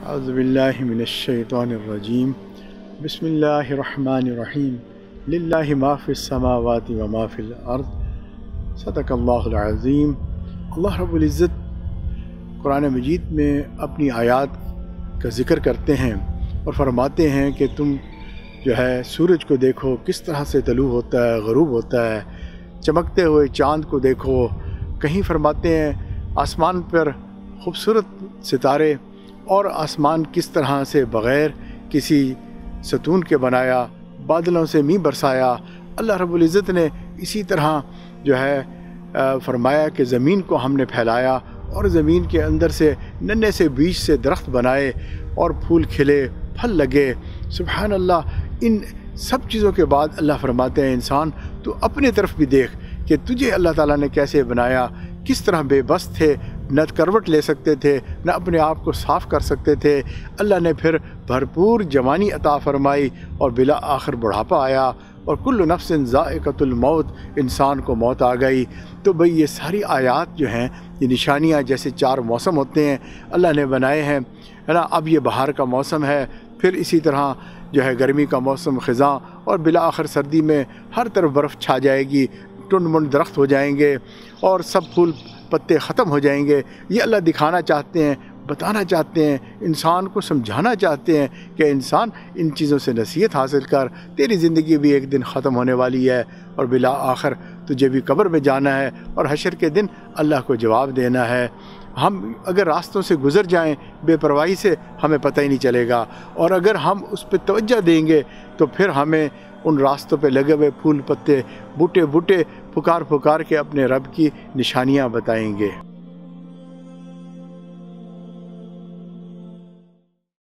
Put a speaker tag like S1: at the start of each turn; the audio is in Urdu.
S1: اعوذ باللہ من الشیطان الرجیم بسم اللہ الرحمن الرحیم للہ ما فی السماوات و ما فی الارض صدق اللہ العظیم۔ اللہ رب العزت قرآن مجید میں اپنی آیات کا ذکر کرتے ہیں اور فرماتے ہیں کہ تم جو ہے سورج کو دیکھو کس طرح سے طلوع ہوتا ہے، غروب ہوتا ہے، چمکتے ہوئے چاند کو دیکھو، کہیں فرماتے ہیں آسمان پر خوبصورت ستارے اور آسمان کس طرح سے بغیر کسی ستون کے بنایا، بادلوں سے می برسایا۔ اللہ رب العزت نے اسی طرح جو ہے فرمایا کہ زمین کو ہم نے پھیلایا اور زمین کے اندر سے ننھے سے بیج سے درخت بنائے اور پھول کھلے، پھل لگے۔ سبحان اللہ، ان سب چیزوں کے بعد اللہ فرماتے ہیں انسان تو اپنے طرف بھی دیکھ کہ تجھے اللہ تعالیٰ نے کیسے بنایا، کس طرح بے بس تھے، نہ کروٹ لے سکتے تھے، نہ اپنے آپ کو صاف کر سکتے تھے۔ اللہ نے پھر بھرپور جوانی عطا فرمائی اور بلا آخر بڑھاپا آیا اور کل نفس ذائقۃ الموت، انسان کو موت آ گئی۔ تو بھئی یہ ساری آیات جو ہیں، یہ نشانیاں، جیسے 4 موسم ہوتے ہیں اللہ نے بنائے ہیں، ہے نا۔ اب یہ بہار کا موسم ہے، پھر اسی طرح جو ہے گرمی کا موسم خزاں، اور بالآخر سردی میں ہر طرف برف چھا جائے گی، ٹنڈ منڈ درخت ہو جائیں گے اور سب پھول پتے ختم ہو جائیں گے۔ یہ اللہ دکھانا چاہتے ہیں، بتانا چاہتے ہیں، انسان کو سمجھانا چاہتے ہیں کہ انسان ان چیزوں سے نصیحت حاصل کر، تیری زندگی بھی ایک دن ختم ہونے والی ہے اور بالآخر تجھے بھی قبر میں جانا ہے اور حشر کے دن اللہ کو جواب دینا ہے۔ ہم اگر راستوں سے گزر جائیں بے پرواہی سے، ہمیں پتہ ہی نہیں چلے گا، اور اگر ہم اس پہ توجہ دیں گے تو پھر ہمیں ان راستوں پہ لگے ہوئے پھول پتے، بوٹے پکار کے اپنے رب کی نشانیاں بتائیں گے۔